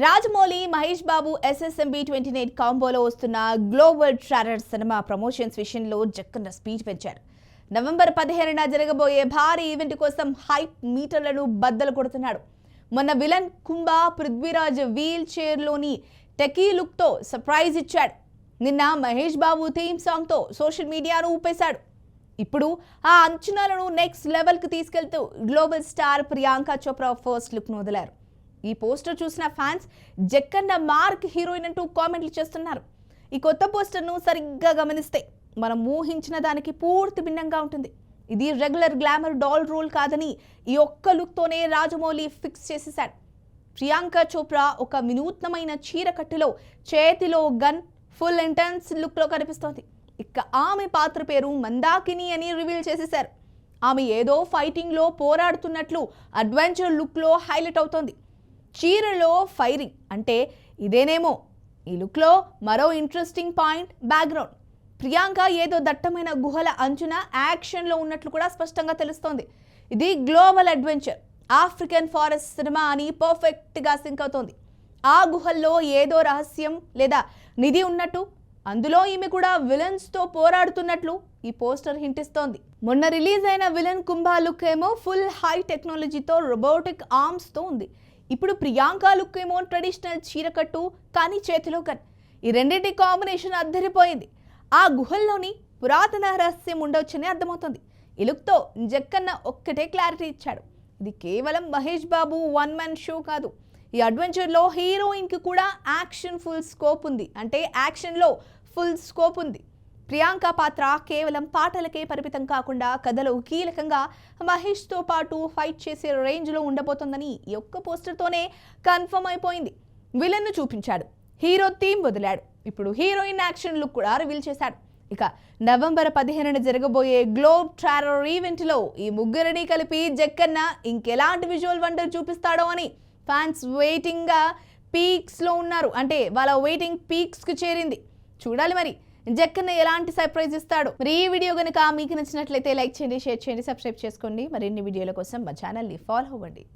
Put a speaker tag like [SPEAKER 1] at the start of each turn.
[SPEAKER 1] Rajamouli, Mahesh Babu SSMB 29 కాంబోలో వస్తున్న global ట్రారర్ సినిమా promotions విషయంలో జక్కన్న స్పీడ్ పెంచారు. నవంబర్ 15న జరగబోయే భారీ ఈవెంట్ కోసం హైప్ మీటర్లను బద్దలు కొడుతున్నాడు. మొన్న విలన్ కుంభా పృథ్వీరాజ్ వీల్ చైర్లోని టెకీ లుక్తో సర్ప్రైజ్ ఇచ్చాడు. నిన్న మహేష్ బాబు థీమ్ సాంగ్తో సోషల్ మీడియాను ఊపేశాడు. ఇప్పుడు ఆ అంచనాలను నెక్స్ట్ లెవెల్కి తీసుకెళ్తూ global star Priyanka Chopra first లుక్ను వదిలారు. ఈ పోస్టర్ చూసిన ఫ్యాన్స్ జక్కన్న మార్క్ హీరోయిన్ అంటూ కామెంట్లు చేస్తున్నారు. ఈ కొత్త పోస్టర్ను సరిగ్గా గమనిస్తే మనం ఊహించిన దానికి పూర్తి భిన్నంగా ఉంటుంది. ఇది రెగ్యులర్ గ్లామర్ డాల్ రోల్ కాదని ఈ ఒక్క లుక్తోనే రాజమౌళి ఫిక్స్ చేసేశాడు. ప్రియాంక చోప్రా ఒక వినూత్నమైన చీర కట్టులో చేతిలో గన్ ఫుల్ ఇంటెన్స్ లుక్లో కనిపిస్తోంది. ఇక ఆమె పాత్ర పేరు మందాకిని అని రివీల్ చేసేశారు. ఆమె ఏదో ఫైటింగ్లో పోరాడుతున్నట్లు అడ్వెంచర్ లుక్లో హైలైట్ అవుతోంది. చీరలో ఫైరింగ్ అంటే ఇదేనేమో. ఈ లుక్లో మరో ఇంట్రెస్టింగ్ పాయింట్ బ్యాక్గ్రౌండ్. ప్రియాంక ఏదో దట్టమైన గుహల అంచున యాక్షన్లో ఉన్నట్లు కూడా స్పష్టంగా తెలుస్తోంది. ఇది global adventure African forest cinema అని పర్ఫెక్ట్గా సింక్ అవుతోంది. ఆ గుహల్లో ఏదో రహస్యం లేదా నిధి ఉన్నట్టు, అందులో ఈమె కూడా విలన్స్తో పోరాడుతున్నట్లు ఈ పోస్టర్ హింటిస్తోంది. మొన్న రిలీజ్ అయిన విలన్ కుంభా లుక్ ఏమో ఫుల్ హై టెక్నాలజీతో రోబోటిక్ ఆర్మ్స్తో ఉంది. ఇప్పుడు ప్రియాంక లుక్ ఏమో ట్రెడిషనల్ చీరకట్టు కానీ చేతిలో గన్. ఈ రెండింటి కాంబినేషన్ అద్దరిపోయింది. ఆ గుహల్లోని పురాతన రహస్యం ఉండొచ్చని అర్థమవుతుంది. ఈ లుక్తో జక్కన్న ఒక్కటే క్లారిటీ ఇచ్చాడు. ఇది కేవలం Mahesh Babu one man show కాదు. ఈ అడ్వెంచర్లో హీరోయిన్కి కూడా యాక్షన్లో ఫుల్ స్కోప్ ఉంది. ప్రియాంక పాత్ర కేవలం పాటలకే పరిమితం కాకుండా కథలో కీలకంగా మహేష్తో పాటు ఫైట్ చేసే రేంజ్లో ఉండబోతోందని ఈ ఒక్క పోస్టర్తోనే కన్ఫర్మ్ అయిపోయింది. విలన్ను చూపించాడు, హీరో థీమ్ వదిలాడు, ఇప్పుడు హీరోయిన్ యాక్షన్ లుక్ కూడా రివీల్ చేశాడు. ఇక నవంబర్ 15న జరగబోయే గ్లోబ్ ట్రారర్ ఈవెంట్లో ఈ ముగ్గురిని కలిపి జక్కన్న ఇంకెలాంటి విజువల్ వండర్ చూపిస్తాడో అని ఫ్యాన్స్ వెయిటింగ్గా పీక్స్లో ఉన్నారు. అంటే వాళ్ళ వెయిటింగ్ పీక్స్కి చేరింది. చూడాలి మరి జక్కన్న ఎలాంటి సర్ప్రైజ్ ఇస్తాడు. మరి ఈ వీడియో కనుక మీకు నచ్చినట్లయితే లైక్ చేయండి, షేర్ చేయండి, సబ్స్క్రైబ్ చేసుకోండి. మరిన్ని వీడియోల కోసం మా ఛానల్ని ఫాలో అవ్వండి.